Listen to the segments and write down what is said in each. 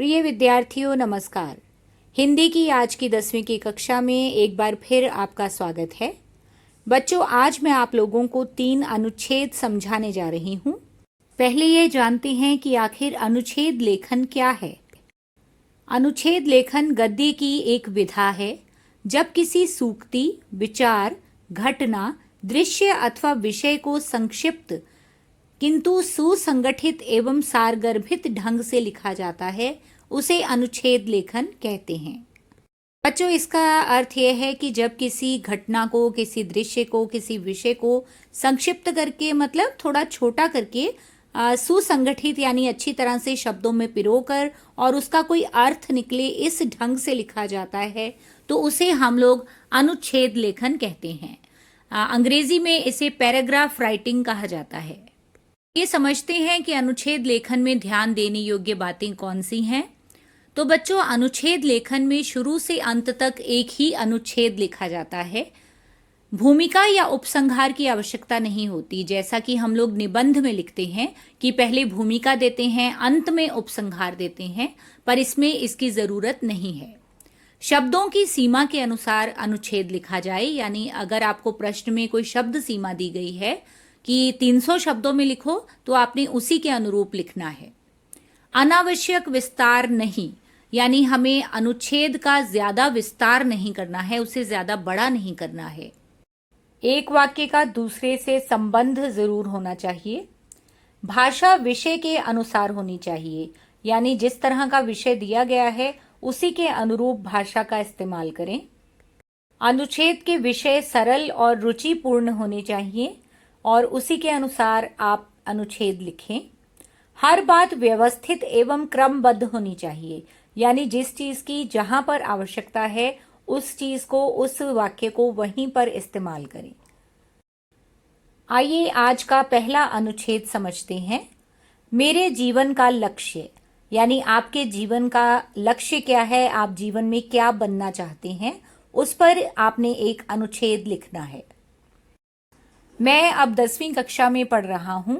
प्रिय विद्यार्थियों नमस्कार। हिंदी की आज की 10वीं की कक्षा में एक बार फिर आपका स्वागत है। बच्चों, आज मैं आप लोगों को 3 अनुच्छेद समझाने जा रही हूँ। पहले ये जानते हैं कि आखिर अनुच्छेद लेखन क्या है। अनुच्छेद लेखन गद्य की एक विधा है जब किसी सूक्ति, विचार, घटना, दृश्य अथवा विषय को संक्षिप्त किंतु सुसंगठित एवं सारगर्भित ढंग से लिखा जाता है, उसे अनुच्छेद लेखन कहते हैं। बच्चों, इसका अर्थ यह है कि जब किसी घटना को, किसी दृश्य को, किसी विषय को संक्षिप्त करके मतलब थोड़ा छोटा करके सुसंगठित यानी अच्छी तरह से शब्दों में पिरोकर और उसका कोई अर्थ निकले इस ढंग से लिखा जाता है तो उसे हम लोग अनुच्छेद लेखन कहते हैं। अंग्रेजी में इसे पैराग्राफ राइटिंग कहा जाता है। ये समझते हैं कि अनुच्छेद लेखन में ध्यान देने योग्य बातें कौन सी हैं। तो बच्चों, अनुच्छेद लेखन में शुरू से अंत तक एक ही अनुच्छेद लिखा जाता है। भूमिका या उपसंहार की आवश्यकता नहीं होती, जैसा कि हम लोग निबंध में लिखते हैं कि पहले भूमिका देते हैं, अंत में उपसंहार देते हैं, पर इसमें इसकी जरूरत नहीं है। शब्दों की सीमा के अनुसार अनुच्छेद लिखा जाए, यानी अगर आपको प्रश्न में कोई शब्द सीमा दी गई है कि 300 शब्दों में लिखो तो आपने उसी के अनुरूप लिखना है। अनावश्यक विस्तार नहीं, यानी हमें अनुच्छेद का ज्यादा विस्तार नहीं करना है, उसे ज्यादा बड़ा नहीं करना है। एक वाक्य का दूसरे से संबंध जरूर होना चाहिए। भाषा विषय के अनुसार होनी चाहिए, यानी जिस तरह का विषय दिया गया है उसी के अनुरूप भाषा का इस्तेमाल करें। अनुच्छेद के विषय सरल और रुचिपूर्ण होने चाहिए और उसी के अनुसार आप अनुच्छेद लिखें। हर बात व्यवस्थित एवं क्रमबद्ध होनी चाहिए, यानी जिस चीज की जहां पर आवश्यकता है उस चीज को, उस वाक्य को वहीं पर इस्तेमाल करें। आइए आज का पहला अनुच्छेद समझते हैं। मेरे जीवन का लक्ष्य, यानी आपके जीवन का लक्ष्य क्या है, आप जीवन में क्या बनना चाहते हैं, उस पर आपने एक अनुच्छेद लिखना है। मैं अब 10वीं कक्षा में पढ़ रहा हूं।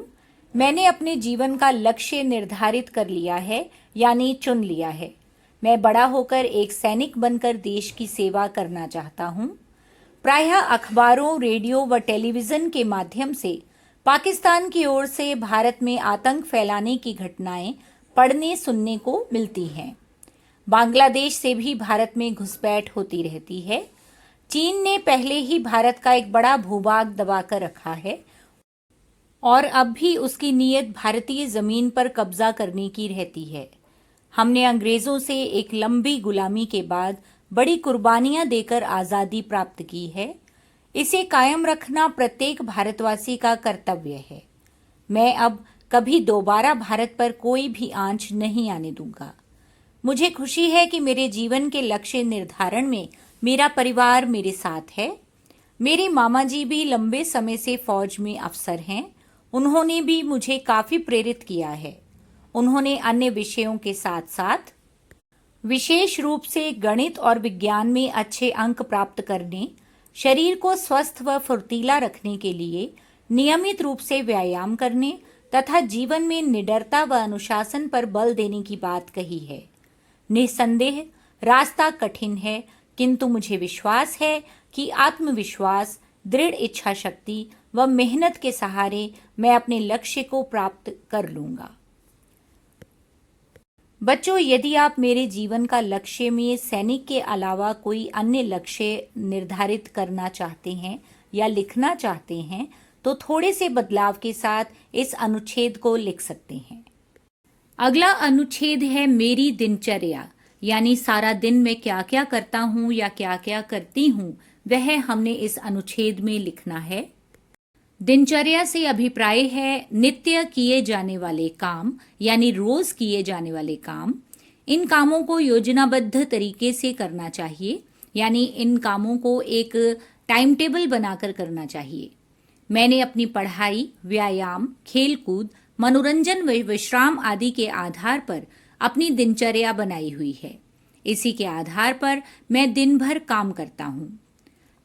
मैंने अपने जीवन का लक्ष्य निर्धारित कर लिया है, यानी चुन लिया है। मैं बड़ा होकर एक सैनिक बनकर देश की सेवा करना चाहता हूं। प्रायः अखबारों, रेडियो व टेलीविजन के माध्यम से पाकिस्तान की ओर से भारत में आतंक फैलाने की घटनाएं पढ़ने सुनने को मिलती हैं। बांग्लादेश से भी भारत में घुसपैठ होती रहती है। चीन ने पहले ही भारत का एक बड़ा भूभाग दबाकर रखा है और अब भी उसकी नीयत भारतीय जमीन पर कब्जा करने की रहती है। हमने अंग्रेजों से एक लंबी गुलामी के बाद बड़ी कुर्बानियां देकर आजादी प्राप्त की है। इसे कायम रखना प्रत्येक भारतवासी का कर्तव्य है। मैं अब कभी दोबारा भारत पर कोई भी आंच नहीं आने दूंगा। मुझे खुशी है कि मेरे जीवन के लक्ष्य निर्धारण में मेरा परिवार मेरे साथ है। मेरे मामा जी भी लंबे समय से फौज में अफसर हैं। उन्होंने भी मुझे काफी प्रेरित किया है। उन्होंने अन्य विषयों के साथ साथ विशेष रूप से गणित और विज्ञान में अच्छे अंक प्राप्त करने, शरीर को स्वस्थ व फुर्तीला रखने के लिए नियमित रूप से व्यायाम करने तथा जीवन में निडरता व अनुशासन पर बल देने की बात कही है। निस्संदेह रास्ता कठिन है, किंतु मुझे विश्वास है कि आत्मविश्वास, दृढ़ इच्छा शक्ति व मेहनत के सहारे मैं अपने लक्ष्य को प्राप्त कर लूंगा। बच्चों, यदि आप मेरे जीवन का लक्ष्य में सैनिक के अलावा कोई अन्य लक्ष्य निर्धारित करना चाहते हैं या लिखना चाहते हैं तो थोड़े से बदलाव के साथ इस अनुच्छेद को लिख सकते हैं। अगला अनुच्छेद है मेरी दिनचर्या, यानी सारा दिन मैं क्या क्या करता हूँ या क्या क्या करती हूँ, वह हमने इस अनुच्छेद में लिखना है। दिनचर्या से अभिप्राय है नित्य किए जाने वाले काम, यानी रोज किए जाने वाले काम। इन कामों को योजनाबद्ध तरीके से करना चाहिए, यानी इन कामों को एक टाइम टेबल बनाकर करना चाहिए। मैंने अपनी पढ़ाई, व्यायाम, खेलकूद, मनोरंजन व विश्राम आदि के आधार पर अपनी दिनचर्या बनाई हुई है। इसी के आधार पर मैं दिन भर काम करता हूँ।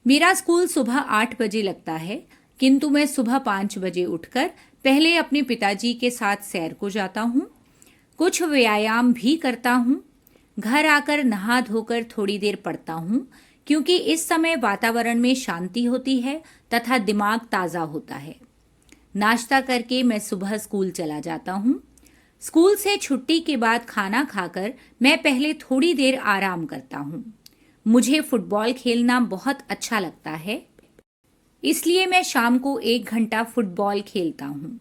मेरा स्कूल सुबह 8 बजे लगता है, किंतु मैं सुबह 5 बजे उठकर पहले अपने पिताजी के साथ सैर को जाता हूँ। कुछ व्यायाम भी करता हूँ। घर आकर नहा धोकर थोड़ी देर पढ़ता हूँ, क्योंकि इस समय वातावरण में शांति होती है तथा दिमाग ताज़ा होता है। नाश्ता करके मैं सुबह स्कूल चला जाता हूँ। स्कूल से छुट्टी के बाद खाना खाकर मैं पहले थोड़ी देर आराम करता हूँ। मुझे फुटबॉल खेलना बहुत अच्छा लगता है, इसलिए मैं शाम को 1 घंटा फुटबॉल खेलता हूँ।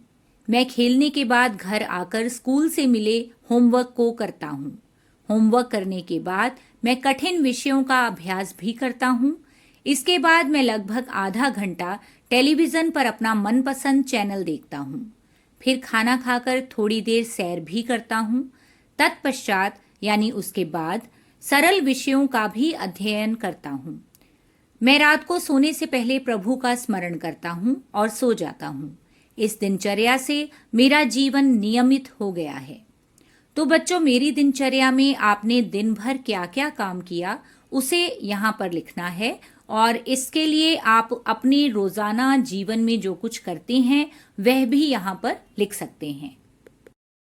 मैं खेलने के बाद घर आकर स्कूल से मिले होमवर्क को करता हूँ। होमवर्क करने के बाद मैं कठिन विषयों का अभ्यास भी करता हूँ। इसके बाद मैं लगभग आधा घंटा टेलीविज़न पर अपना मनपसंद चैनल देखता हूँ। फिर खाना खाकर थोड़ी देर सैर भी करता हूँ। तत्पश्चात यानी उसके बाद सरल विषयों का भी अध्ययन करता हूँ। मैं रात को सोने से पहले प्रभु का स्मरण करता हूँ और सो जाता हूँ। इस दिनचर्या से मेरा जीवन नियमित हो गया है। तो बच्चों, मेरी दिनचर्या में आपने दिन भर क्या क्या काम किया उसे यहाँ पर लिखना है, और इसके लिए आप अपने रोजाना जीवन में जो कुछ करते हैं वह भी यहाँ पर लिख सकते हैं।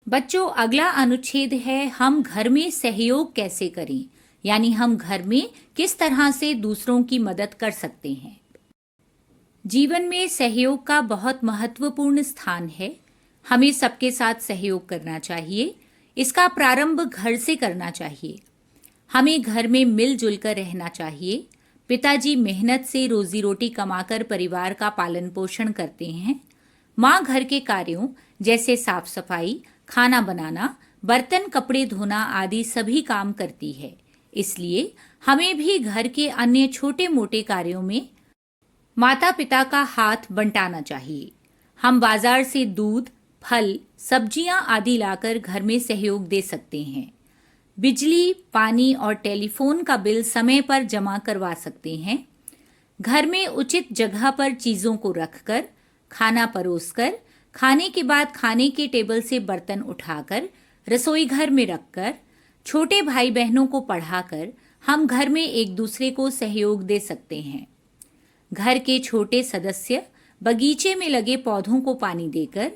बच्चों, अगला अनुच्छेद है हम घर में सहयोग कैसे करें, यानी हम घर में किस तरह से दूसरों की मदद कर सकते हैं। जीवन में सहयोग का बहुत महत्वपूर्ण स्थान है। हमें सबके साथ सहयोग करना चाहिए। इसका प्रारंभ घर से करना चाहिए। हमें घर में मिलजुल कर रहना चाहिए। पिताजी मेहनत से रोजी रोटी कमाकर परिवार का पालन पोषण करते हैं। माँ घर के कार्यों जैसे साफ सफाई, खाना बनाना, बर्तन कपड़े धोना आदि सभी काम करती है। इसलिए हमें भी घर के अन्य छोटे मोटे कार्यों में माता पिता का हाथ बंटाना चाहिए। हम बाजार से दूध, फल, सब्जियां आदि लाकर घर में सहयोग दे सकते हैं। बिजली, पानी और टेलीफोन का बिल समय पर जमा करवा सकते हैं। घर में उचित जगह पर चीजों को रखकर, खाना परोसकर, खाने के बाद खाने के टेबल से बर्तन उठाकर रसोई घर में रखकर, छोटे भाई बहनों को पढ़ाकर हम घर में एक दूसरे को सहयोग दे सकते हैं। घर के छोटे सदस्य बगीचे में लगे पौधों को पानी देकर,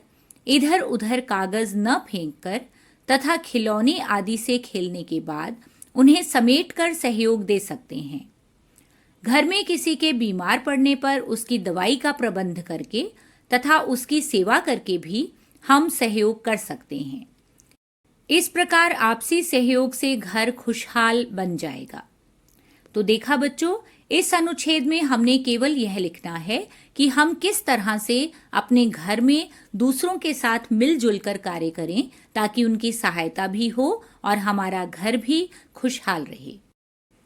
इधर उधर कागज न फेंककर तथा खिलौने आदि से खेलने के बाद उन्हें समेटकर सहयोग दे सकते हैं। घर में किसी के बीमार पड़ने पर उसकी दवाई का प्रबंध करके तथा उसकी सेवा करके भी हम सहयोग कर सकते हैं। इस प्रकार आपसी सहयोग से घर खुशहाल बन जाएगा। तो देखा बच्चों, इस अनुच्छेद में हमने केवल यह लिखना है कि हम किस तरह से अपने घर में दूसरों के साथ मिलजुल कर कार्य करें ताकि उनकी सहायता भी हो और हमारा घर भी खुशहाल रहे।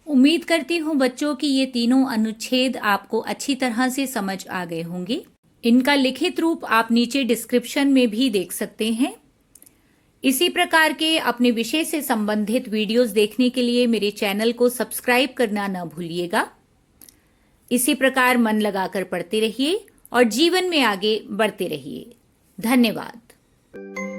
उम्मीद करती हूँ बच्चों कि ये तीनों अनुच्छेद आपको अच्छी तरह से समझ आ गए होंगे। इनका लिखित रूप आप नीचे डिस्क्रिप्शन में भी देख सकते हैं। इसी प्रकार के अपने विषय से संबंधित वीडियोस देखने के लिए मेरे चैनल को सब्सक्राइब करना न भूलिएगा। इसी प्रकार मन लगाकर पढ़ते रहिए और जीवन में आगे बढ़ते रहिए। धन्यवाद।